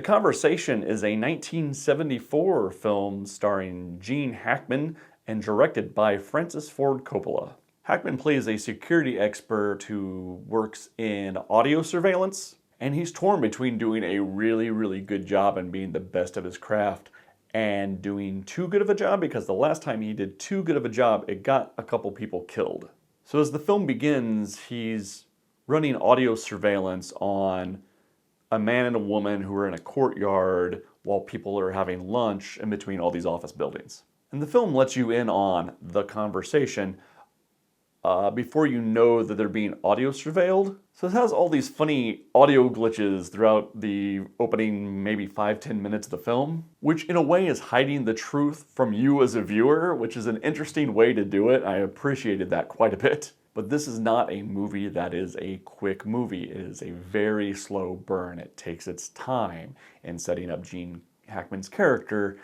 Conversation is a 1974 film starring Gene Hackman and directed by Francis Ford Coppola. Hackman plays a security expert who works in audio surveillance, and he's torn between doing a really good job and being the best of his craft and doing too good of a job, because the last time he did too good of a job, it got a couple people killed. So as the film begins, he's running audio surveillance on a man and a woman who are in a courtyard while people are having lunch in between all these office buildings. And the film lets you in on the conversation before you know that they're being audio surveilled. So it has all these funny audio glitches throughout the opening maybe 5-10 minutes of the film, which in a way is hiding the truth from you as a viewer, which is an interesting way to do it. I appreciated that quite a bit. But this is not a movie that is a quick movie. It is a very slow burn. It takes its time in setting up Gene Hackman's character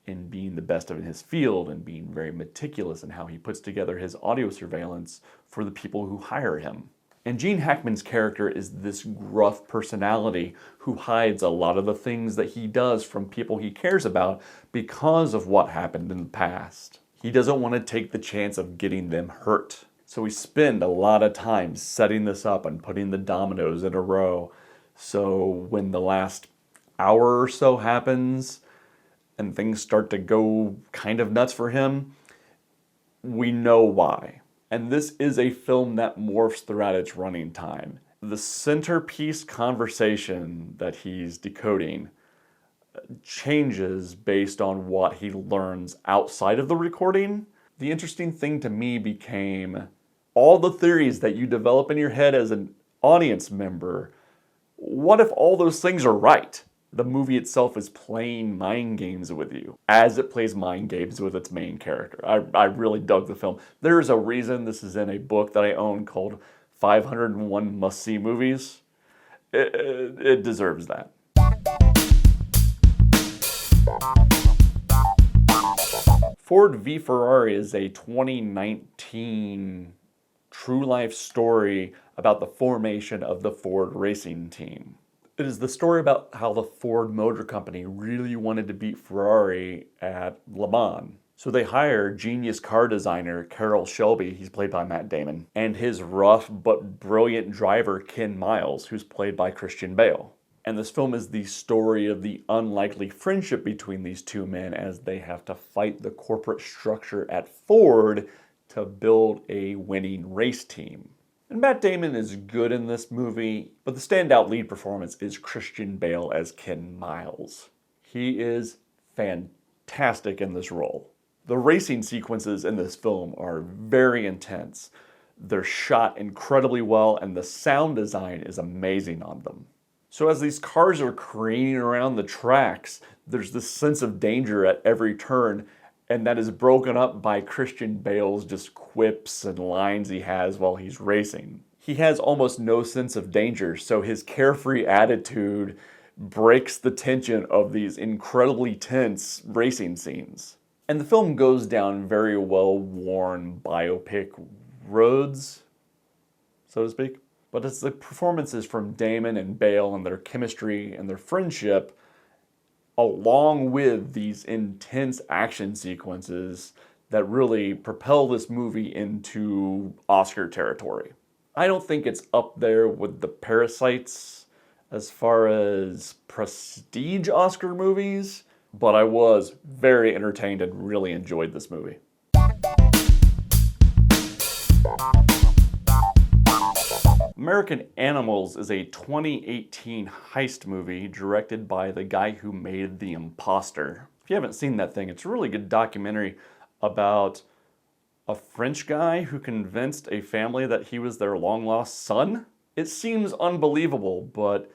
in being the best of his field and being very meticulous in how he puts together his audio surveillance for the people who hire him. And Gene Hackman's character is this gruff personality who hides a lot of the things that he does from people he cares about because of what happened in the past. He doesn't want to take the chance of getting them hurt. So we spend a lot of time setting this up and putting the dominoes in a row. So when the last hour or so happens and things start to go kind of nuts for him, we know why. And this is a film that morphs throughout its running time. The centerpiece conversation that he's decoding changes based on what he learns outside of the recording. The interesting thing to me became all the theories that you develop in your head as an audience member. What if all those things are right? The movie itself is playing mind games with you as it plays mind games with its main character. I really dug the film. There's a reason this is in a book that I own called 501 Must-See Movies. It deserves that. Ford v Ferrari is a 2019 true life story about the formation of the Ford racing team. It is the story about how the Ford Motor Company really wanted to beat Ferrari at Le Mans. So they hire genius car designer Carroll Shelby, he's played by Matt Damon, and his rough but brilliant driver Ken Miles, who's played by Christian Bale. And this film is the story of the unlikely friendship between these two men as they have to fight the corporate structure at Ford to build a winning race team. And Matt Damon is good in this movie, but the standout lead performance is Christian Bale as Ken Miles. He is fantastic in this role. The racing sequences in this film are very intense. They're shot incredibly well, and the sound design is amazing on them. So as these cars are careening around the tracks, there's this sense of danger at every turn, and that is broken up by Christian Bale's just quips and lines he has while he's racing. He has almost no sense of danger, so his carefree attitude breaks the tension of these incredibly tense racing scenes. And the film goes down very well-worn biopic roads, so to speak. But it's the performances from Damon and Bale and their chemistry and their friendship, along with these intense action sequences, that really propel this movie into Oscar territory. I don't think it's up there with The Parasites as far as prestige Oscar movies, but I was very entertained and really enjoyed this movie. American Animals is a 2018 heist movie directed by the guy who made The Imposter. If you haven't seen that thing, it's a really good documentary about a French guy who convinced a family that he was their long-lost son. It seems unbelievable, but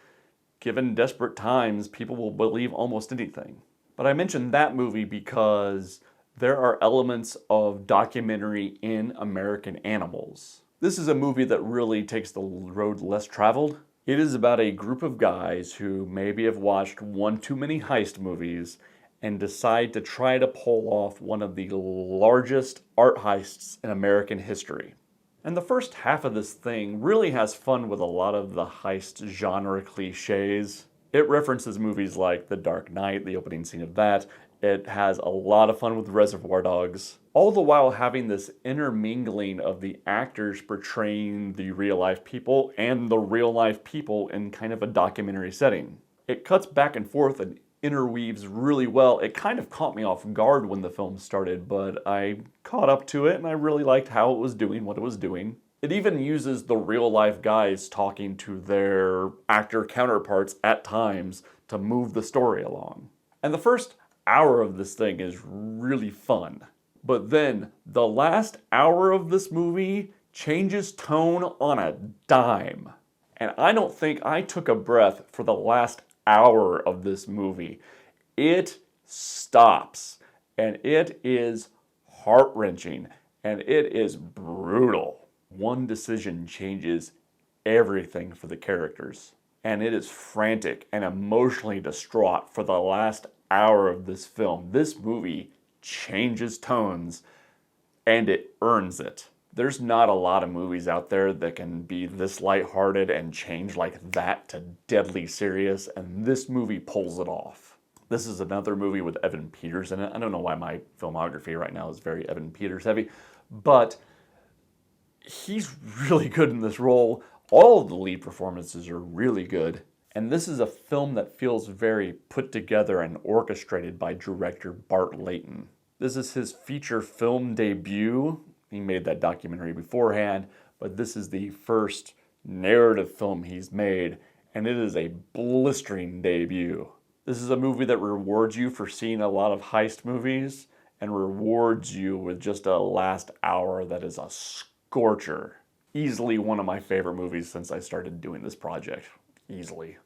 given desperate times, people will believe almost anything. But I mentioned that movie because there are elements of documentary in American Animals. This is a movie that really takes the road less traveled. It is about a group of guys who maybe have watched one too many heist movies and decide to try to pull off one of the largest art heists in American history. And the first half of this thing really has fun with a lot of the heist genre cliches. It references movies like The Dark Knight, the opening scene of that. It has a lot of fun with Reservoir Dogs, all the while having this intermingling of the actors portraying the real life people and the real life people in kind of a documentary setting. It cuts back and forth and interweaves really well. It kind of caught me off guard when the film started, but I caught up to it and I really liked how it was doing what it was doing. It even uses the real life guys talking to their actor counterparts at times to move the story along. And the first hour of this thing is really fun. But then the last hour of this movie changes tone on a dime. And I don't think I took a breath for the last hour of this movie. It stops and it is heart-wrenching and it is brutal. One decision changes everything for the characters, and it is frantic and emotionally distraught for the last hour of this film. This movie changes tones, and it earns it. There's not a lot of movies out there that can be this lighthearted and change like that to deadly serious, and this movie pulls it off. This is another movie with Evan Peters in it. I don't know why my filmography right now is very Evan Peters heavy, but he's really good in this role. All of the lead performances are really good. And this is a film that feels very put together and orchestrated by director Bart Layton. This is his feature film debut. He made that documentary beforehand, but this is the first narrative film he's made, and it is a blistering debut. This is a movie that rewards you for seeing a lot of heist movies and rewards you with just a last hour that is a scorcher. Easily one of my favorite movies since I started doing this project. Easily.